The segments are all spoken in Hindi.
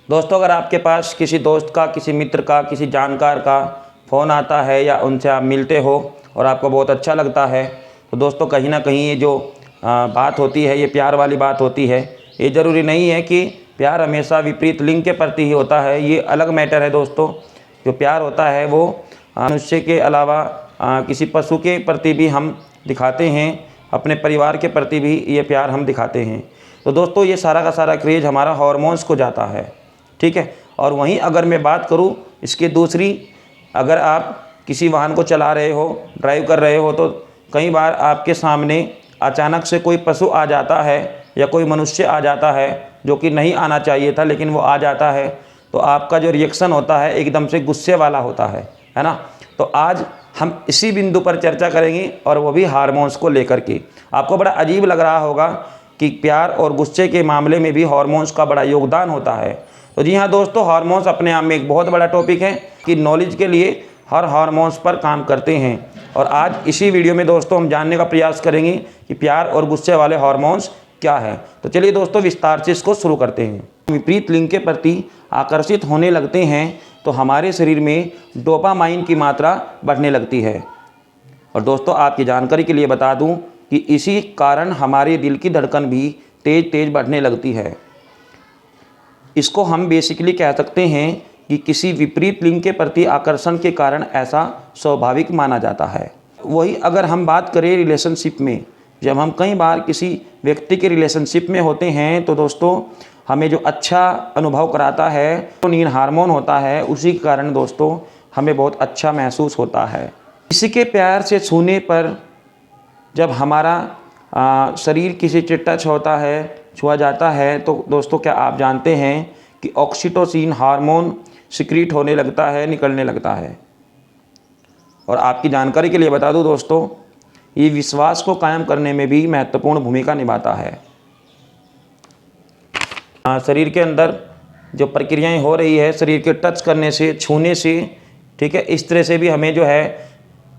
दोस्तों, अगर आपके पास किसी दोस्त का, किसी मित्र का, किसी जानकार का फ़ोन आता है या उनसे आप मिलते हो और आपको बहुत अच्छा लगता है, तो दोस्तों कहीं ना कहीं ये जो बात होती है, ये प्यार वाली बात होती है। ये ज़रूरी नहीं है कि प्यार हमेशा विपरीत लिंग के प्रति ही होता है, ये अलग मैटर है दोस्तों। जो प्यार होता है वो मनुष्य के अलावा किसी पशु के प्रति भी हम दिखाते हैं, अपने परिवार के प्रति भी ये प्यार हम दिखाते हैं। तो दोस्तों ये सारा का सारा क्रेज़ हमारा हार्मोन्स को जाता है, ठीक है। और वहीं अगर मैं बात करूं इसके दूसरी, अगर आप किसी वाहन को चला रहे हो, ड्राइव कर रहे हो, तो कई बार आपके सामने अचानक से कोई पशु आ जाता है या कोई मनुष्य आ जाता है जो कि नहीं आना चाहिए था, लेकिन वो आ जाता है, तो आपका जो रिएक्शन होता है एकदम से गुस्से वाला होता है ना। तो आज हम इसी बिंदु पर चर्चा करेंगे और वो भी हार्मोन्स को लेकर के। आपको बड़ा अजीब लग रहा होगा कि प्यार और गुस्से के मामले में भी हार्मोन्स का बड़ा योगदान होता है। तो जी हाँ दोस्तों, हार्मोन्स अपने आप में एक बहुत बड़ा टॉपिक है कि नॉलेज के लिए हर हार्मोन्स पर काम करते हैं। और आज इसी वीडियो में दोस्तों हम जानने का प्रयास करेंगे कि प्यार और गुस्से वाले हार्मोन्स क्या है। तो चलिए दोस्तों विस्तार से इसको शुरू करते हैं। विपरीत लिंग के प्रति आकर्षित होने लगते हैं तो हमारे शरीर में डोपामाइन की मात्रा बढ़ने लगती है। और दोस्तों आपकी जानकारी के लिए बता दूं कि इसी कारण हमारे दिल की धड़कन भी तेज़ तेज़ बढ़ने लगती है। इसको हम बेसिकली कह सकते हैं कि किसी विपरीत लिंग के प्रति आकर्षण के कारण ऐसा स्वाभाविक माना जाता है। वही अगर हम बात करें रिलेशनशिप में, जब हम कई बार किसी व्यक्ति के रिलेशनशिप में होते हैं तो दोस्तों हमें जो अच्छा अनुभव कराता है तो नींद हार्मोन होता है, उसी के कारण दोस्तों हमें बहुत अच्छा महसूस होता है। किसी के प्यार से छूने पर जब हमारा शरीर किसी से टच होता है, छुआ जाता है, तो दोस्तों क्या आप जानते हैं कि ऑक्सीटोसिन हार्मोन सिक्रीट होने लगता है, निकलने लगता है। और आपकी जानकारी के लिए बता दूं दोस्तों, ये विश्वास को कायम करने में भी महत्वपूर्ण भूमिका निभाता है। शरीर के अंदर जो प्रक्रियाएं हो रही है, शरीर के टच करने से, छूने से, ठीक है, इस तरह से भी हमें जो है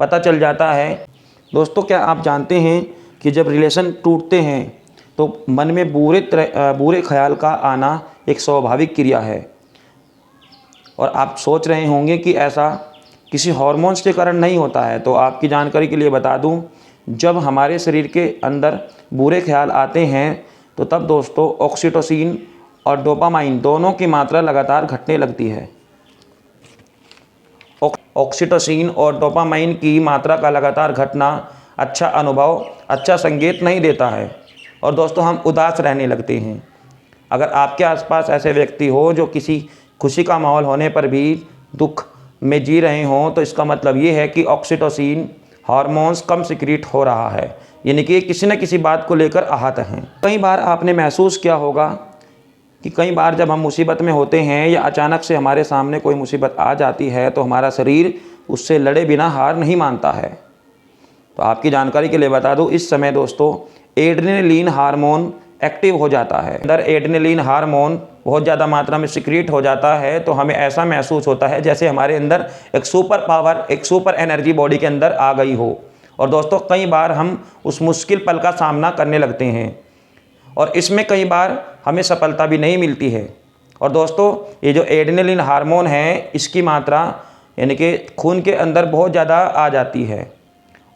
पता चल जाता है। दोस्तों क्या आप जानते हैं कि जब रिलेशन टूटते हैं तो मन में बुरे ख्याल का आना एक स्वाभाविक क्रिया है। और आप सोच रहे होंगे कि ऐसा किसी हार्मोन्स के कारण नहीं होता है। तो आपकी जानकारी के लिए बता दूं, जब हमारे शरीर के अंदर बुरे ख्याल आते हैं तो तब दोस्तों ऑक्सीटोसिन और डोपामाइन दोनों की मात्रा लगातार घटने लगती है। ऑक्सीटोसिन और डोपामाइन की मात्रा का लगातार घटना अच्छा अनुभव, अच्छा संकेत नहीं देता है और दोस्तों हम उदास रहने लगते हैं। अगर आपके आसपास ऐसे व्यक्ति हो जो किसी खुशी का माहौल होने पर भी दुख में जी रहे हों, तो इसका मतलब ये है कि ऑक्सीटोसिन हार्मोन्स कम सिक्रीट हो रहा है, यानी कि किसी न किसी बात को लेकर आहत हैं। कई बार आपने महसूस किया होगा कि कई बार जब हम मुसीबत में होते हैं या अचानक से हमारे सामने कोई मुसीबत आ जाती है तो हमारा शरीर उससे लड़े बिना हार नहीं मानता है। तो आपकी जानकारी के लिए बता दूं, इस समय दोस्तों एड्रेनलिन हार्मोन एक्टिव हो जाता है। अंदर एड्रेनलिन हार्मोन बहुत ज़्यादा मात्रा में सिक्रीट हो जाता है तो हमें ऐसा महसूस होता है जैसे हमारे अंदर एक सुपर पावर, एक सुपर एनर्जी बॉडी के अंदर आ गई हो। और दोस्तों कई बार हम उस मुश्किल पल का सामना करने लगते हैं और इसमें कई बार हमें सफलता भी नहीं मिलती है। और दोस्तों ये जो एड्रेनलिन हार्मोन है, इसकी मात्रा यानी कि खून के अंदर बहुत ज़्यादा आ जाती है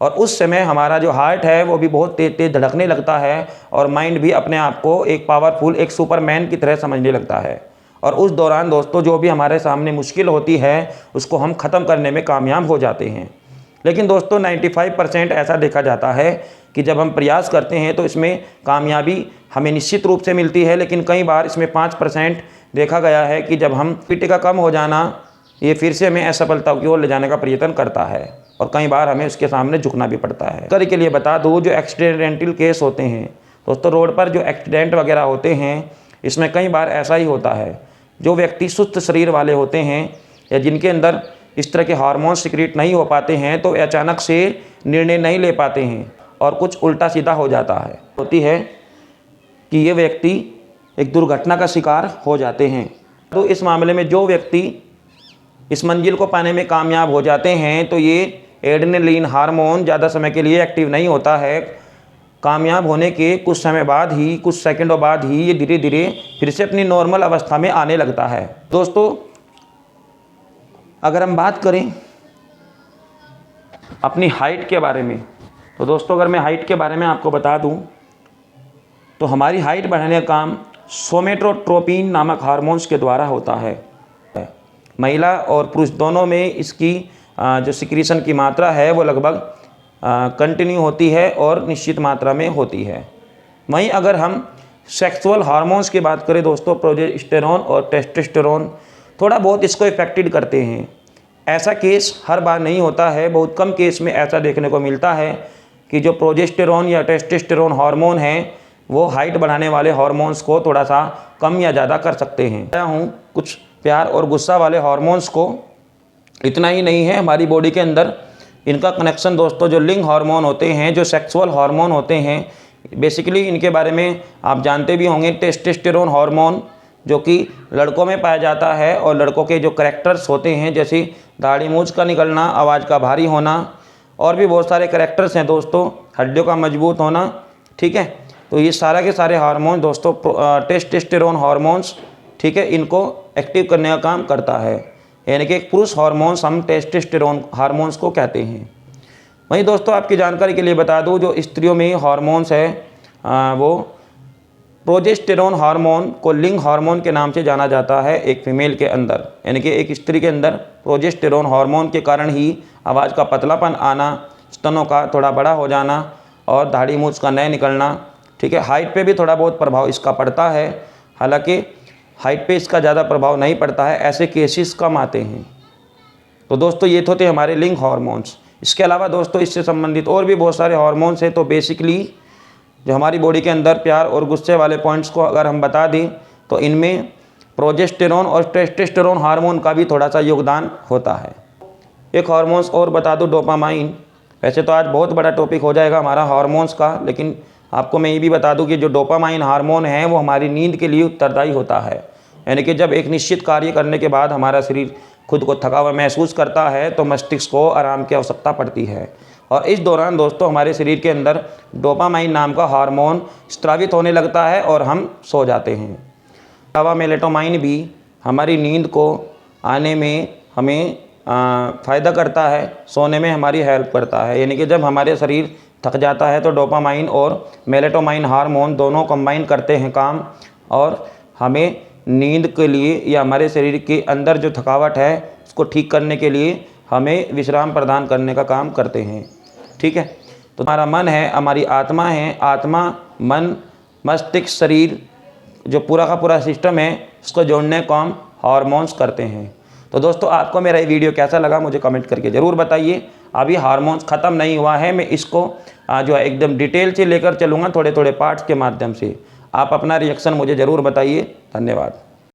और उस समय हमारा जो हार्ट है वो भी बहुत तेज़ तेज़ धड़कने लगता है और माइंड भी अपने आप को एक पावरफुल, एक सुपरमैन की तरह समझने लगता है। और उस दौरान दोस्तों जो भी हमारे सामने मुश्किल होती है उसको हम ख़त्म करने में कामयाब हो जाते हैं। लेकिन दोस्तों 95% ऐसा देखा जाता है कि जब हम प्रयास करते हैं तो इसमें कामयाबी हमें निश्चित रूप से मिलती है, लेकिन कई बार इसमें 5% देखा गया है कि जब हम पीटी का कम हो जाना, ये फिर से हमें असफलता की ओर ले जाने का प्रयत्न करता है और कई बार हमें उसके सामने झुकना भी पड़ता है। कर के लिए बता दूँ, जो एक्सीडेंटल केस होते हैं दोस्तों, रोड पर जो एक्सीडेंट वगैरह होते हैं, इसमें कई बार ऐसा ही होता है। जो व्यक्ति सुस्त शरीर वाले होते हैं या जिनके अंदर इस तरह के हार्मोन सिक्रीट नहीं हो पाते हैं तो अचानक से निर्णय नहीं ले पाते हैं और कुछ उल्टा सीधा हो जाता है। होती है कि ये व्यक्ति एक दुर्घटना का शिकार हो जाते हैं। तो इस मामले में जो व्यक्ति इस मंजिल को पाने में कामयाब हो जाते हैं तो ये एड्रेनलिन हार्मोन ज़्यादा समय के लिए एक्टिव नहीं होता है कामयाब होने के कुछ समय बाद ही, कुछ सेकंडों बाद ही ये धीरे धीरे फिर से अपनी नॉर्मल अवस्था में आने लगता है। दोस्तों अगर हम बात करें अपनी हाइट के बारे में, तो दोस्तों अगर मैं हाइट के बारे में आपको बता दूं तो हमारी हाइट बढ़ाने का काम सोमेटोट्रोपिन नामक हार्मोन्स के द्वारा होता है। महिला और पुरुष दोनों में इसकी जो सिक्रीशन की मात्रा है वो लगभग कंटिन्यू होती है और निश्चित मात्रा में होती है। वहीं अगर हम सेक्सुअल हार्मोन्स की बात करें दोस्तों, प्रोजेस्टेरॉन और टेस्टोस्टेरोन थोड़ा बहुत इसको इफेक्टेड करते हैं। ऐसा केस हर बार नहीं होता है, बहुत कम केस में ऐसा देखने को मिलता है कि जो प्रोजेस्टेरॉन या टेस्टोस्टेरोन हार्मोन हैं वो हाइट बढ़ाने वाले हार्मोन्स को थोड़ा सा कम या ज़्यादा कर सकते हैं। मैं हूँ कुछ प्यार और गुस्सा वाले हार्मोन्स को, इतना ही नहीं है, हमारी बॉडी के अंदर इनका कनेक्शन दोस्तों जो लिंग हार्मोन होते हैं, जो सेक्सुअल हार्मोन होते हैं, बेसिकली इनके बारे में आप जानते भी होंगे। टेस्टोस्टेरोन हार्मोन जो कि लड़कों में पाया जाता है और लड़कों के जो करैक्टर्स होते हैं जैसे दाढ़ी मूंछ का निकलना, आवाज़ का भारी होना और भी बहुत सारे करैक्टर्स हैं दोस्तों, हड्डियों का मजबूत होना, ठीक है। तो ये सारा के सारे हार्मोन दोस्तों टेस्टोस्टेरोन हार्मोन्स, ठीक है, इनको एक्टिव करने का काम करता है। यानी कि एक पुरुष हार्मोन्स हम टेस्टोस्टेरोन हार्मोन्स को कहते हैं। वहीं दोस्तों आपकी जानकारी के लिए बता दूं, जो स्त्रियों में हार्मोन्स है वो प्रोजेस्टेरोन हार्मोन को लिंग हार्मोन के नाम से जाना जाता है एक फीमेल के अंदर। यानी कि एक स्त्री के अंदर प्रोजेस्टेरोन हार्मोन के कारण ही आवाज़ का पतलापन आना, स्तनों का थोड़ा बड़ा हो जाना और दाढ़ी मूंछ का नए निकलना, ठीक है। हाइट पे भी थोड़ा बहुत प्रभाव इसका पड़ता है, हालांकि हाइट पे इसका ज़्यादा प्रभाव नहीं पड़ता है, ऐसे केसेस कम आते हैं। तो दोस्तों ये तो थे हमारे लिंग हार्मोन्स। इसके अलावा दोस्तों इससे संबंधित और भी बहुत सारे हार्मोन्स हैं। तो बेसिकली जो हमारी बॉडी के अंदर प्यार और गुस्से वाले पॉइंट्स को अगर हम बता दें तो इनमें प्रोजेस्टेरोन और टेस्टोस्टेरोन हार्मोन का भी थोड़ा सा योगदान होता है। एक हार्मोन्स और बता दूं, डोपामाइन। वैसे तो आज बहुत बड़ा टॉपिक हो जाएगा हमारा हार्मोन्स का, लेकिन आपको मैं ये भी बता दूं कि जो डोपामाइन हार्मोन है वो हमारी नींद के लिए उत्तरदायी होता है। यानी कि जब एक निश्चित कार्य करने के बाद हमारा शरीर खुद को थका हुआ महसूस करता है तो मस्तिष्क को आराम की आवश्यकता पड़ती है, और इस दौरान दोस्तों हमारे शरीर के अंदर डोपामाइन नाम का हार्मोन स्रावित होने लगता है और हम सो जाते हैं। अलावा मेलेटोनाइन भी हमारी नींद को आने में हमें फ़ायदा करता है, सोने में हमारी हेल्प करता है। यानी कि जब हमारे शरीर थक जाता है तो डोपामाइन और मेलेटोनाइन हार्मोन दोनों कंबाइन करते हैं काम, और हमें नींद के लिए या हमारे शरीर के अंदर जो थकावट है उसको ठीक करने के लिए हमें विश्राम प्रदान करने का काम करते हैं, ठीक है। तो हमारा मन है, हमारी आत्मा है, आत्मा, मन, मस्तिष्क, शरीर, जो पूरा का पूरा सिस्टम है, उसको जोड़ने का काम हार्मोन्स करते हैं। तो दोस्तों आपको मेरा ये वीडियो कैसा लगा मुझे कमेंट करके ज़रूर बताइए। अभी हार्मोन्स ख़त्म नहीं हुआ है, मैं इसको जो है एकदम डिटेल से लेकर चलूँगा, थोड़े थोड़े पार्ट्स के माध्यम से। आप अपना रिएक्शन मुझे ज़रूर बताइए। धन्यवाद।